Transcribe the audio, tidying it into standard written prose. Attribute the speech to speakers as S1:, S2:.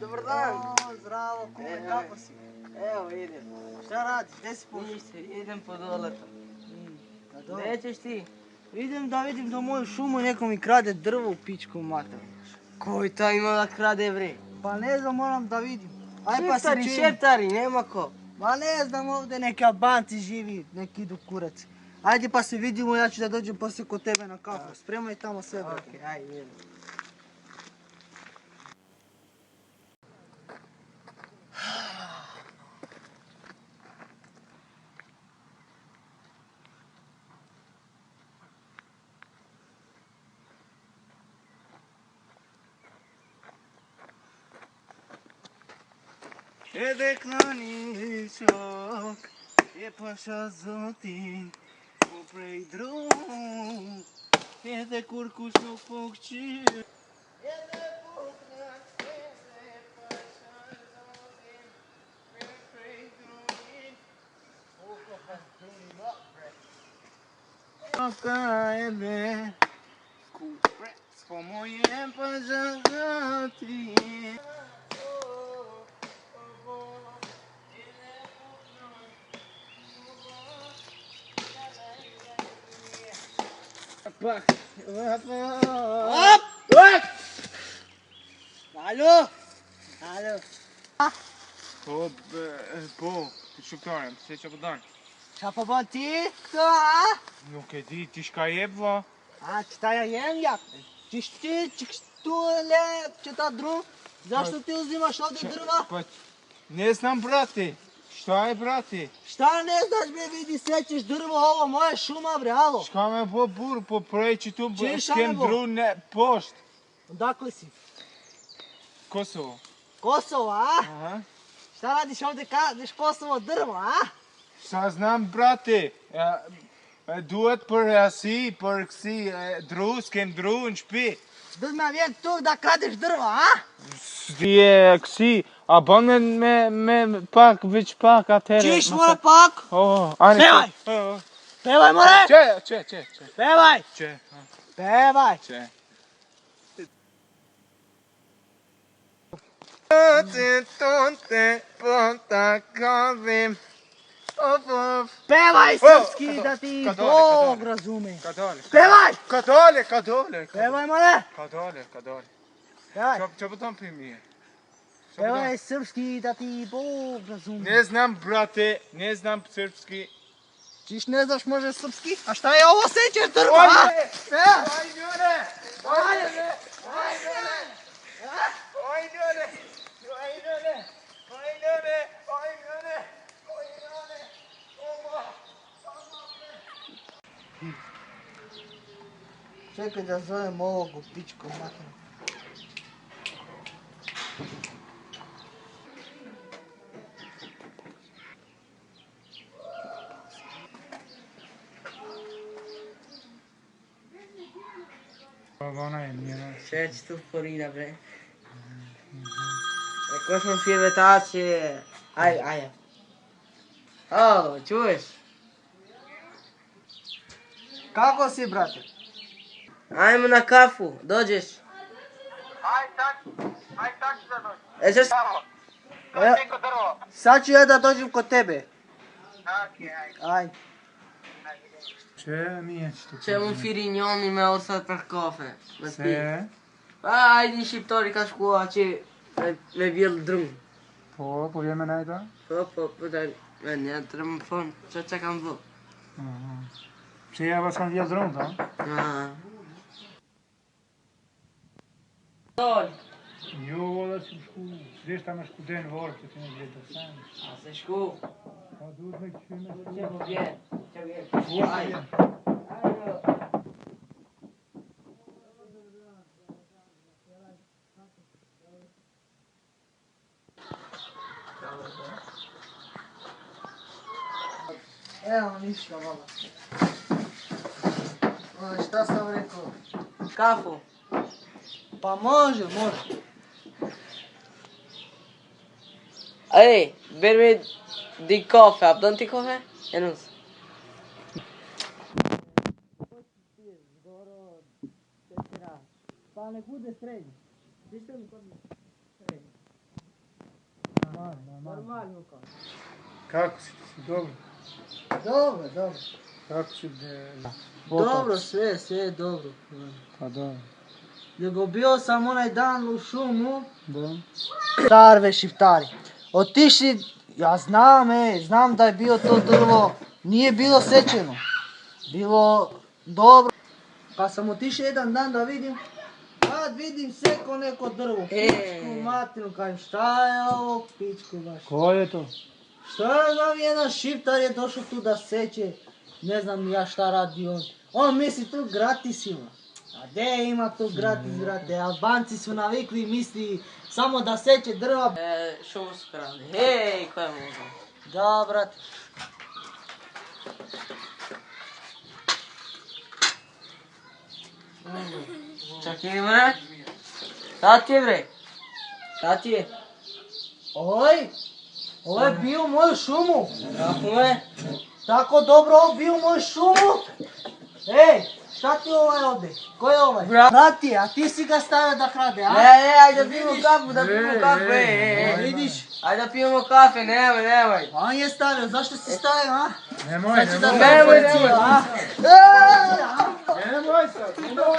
S1: Dobar dan.
S2: Zdravo, kume, kako si?
S1: Evo idem.
S2: Šta radiš, gdje si pošao?
S1: Ništa, idem po doletom.
S2: Pa dobro.
S1: Gdje ćeš ti?
S2: Idem da vidim da u moju šumu neko mi krade drvo u pičku materinu.
S1: Koji to ima da krade bre?
S2: Pa ne znam, moram da vidim. Aj pa se
S1: Šeptari,
S2: čujem.
S1: šeptari, nema ko.
S2: Ma ne znam, ovdje neki Albanci živi, neki idu kurac. Ajde pa se vidimo, ja ću da dođem poslije kod tebe na kafu. Spremaj tamo sve, brate.
S1: Okej, ajde idem.
S2: Edeknani çok, e paşa zotin, uprei drum, de curcu și pocci. Ebe, cu preț, pomoje pașa zotin. Bak. Hop! Hop! Alo! Alo!
S3: Po, shqiptarem, se që pëdan?
S2: Qa po bën ti? Këto, a?
S3: Nuk e di, ti shka jep, va?
S2: A, qëta ja jem, ja? Qishtë ti, që kështu le qëta drum? Zašto ti uzimaš ovdje drva?
S3: Pa, ne znam, brate. Šta je, brate?
S2: Šta ne znaš, bre, vidi, sećeš drvo, ovo moje šuma, bre, alo?
S3: Shka me po bur, po preći tu,
S2: Qish,
S3: kem
S2: amo?
S3: dru ne pošt.
S2: Odakle si?
S3: Kosovo.
S2: Kosovo, a?
S3: Aha.
S2: Šta radiš ovdje, kažeš Kosovo drvo, a?
S3: Šta znam, brate? Duhet për asi, për kësi dru, s'kem dru në shpi.
S2: Do me vjen tu da kradeš drvo, a?
S3: S'di e kësi, a ban me pak, veç pak atëhere.
S2: Qish, more pak?
S3: Ani.
S2: Pevaj! Pevaj, more!
S3: Që.
S2: Pevaj!
S3: Që.
S2: Pevaj!
S3: Që.
S2: Pevaj srpski da ti
S3: Ka dole,
S2: Bog razume.
S3: Ka dole.
S2: Pevaj!
S3: Ka dole.
S2: Pevaj, more!
S3: Ka dole.
S2: Pevaj!
S3: Që pëton për mirë?
S2: Pevaj srpski da ti Bog razume.
S3: Ne znam, brate, ne znam srpski.
S2: Čiš ne znaš može srpski? A šta je ovo sećeš drva, a? Čekaj da zovem ovog u pičku materinu.
S3: Ona je mjera.
S1: Še će tu sporina bre? Rekao smo pjevetacije. Ajde. Alo, čuješ?
S2: Kako si, brate?
S1: Ajmo na kafu, dođeš?
S4: Aj taksi da dođe.
S1: E sad
S4: Tamo. To
S2: E.
S4: je neko drvo.
S2: Sad ću ja da dođem kod tebe.
S4: Okej, aj.
S2: Aj.
S3: Që mi e që të
S1: Që më firinjoni me osat për kafe. Me pi.
S3: Se?
S1: Ajde një shqiptari ka shkua që me vjellë drum.
S3: Po vjen me najta?
S1: Po da me një të më thonë që kam vë.
S3: Që ja vas kanë vjen dronë, ta?
S1: Dol,
S3: Jo, dhe që më shku, s'deshta me shku denë varë që të në gjithë të senë.
S1: a se shku.
S3: Pa duhet me këqy me shku.
S1: Që po vjen, që vjen.
S3: Po,
S1: Ajde.
S3: vjen.
S1: Ajde.
S2: Evo ništa, vala. Šta sam rekao?
S1: Kafu.
S2: Pa može.
S1: Ej, ber mi di kafe, apdon ti kafe? Janus.
S2: Pa nek bude srednji. Ništa mi kod srednji. Normalno kao.
S3: Kako si ti? Dobro.
S2: Dobro, dobro.
S3: Kako si
S2: Dobro, sve je dobro.
S3: Pa dobro.
S2: Nego bio sam onaj dan u šumu.
S3: Da.
S2: Starve šiptari. Otišli, ja znam da je bio to drvo, nije bilo sečeno. Bilo dobro. Pa sam otišao jedan dan da vidim, kad vidim seko neko drvo, pičku matinu, kažem šta je ovo, pičku baš.
S3: Ko je to?
S2: Šta ja znam, jedan šiptar je došao tu da seče, ne znam ja šta radi on. On misli tu gratis ima. A gdje ima tu gratis, brate, Albanci su navikli misli samo da seče drva.
S1: Šumu su krali. Hej, ko je mogao?
S2: Da, brate.
S1: Čekaj, bre. Šta ti je, bre? Šta ti je?
S2: Ovo je bio u moju šumu.
S1: Kako me?
S2: Tako dobro ovo bio u moju šumu. Ej, šta ti ovaj ovdje? Ko je ovaj? Brati, a ti si ga stavio da krade, a?
S1: Ajde da pijemo kafu,
S2: Vidiš?
S1: Ajde da pijemo kafe, nemoj.
S2: On je stavio, zašto si stavio, a?
S3: Nemoj,
S2: Sad ću da
S3: nemoj.
S2: te policija, a?
S3: Nemoj sad, nemoj.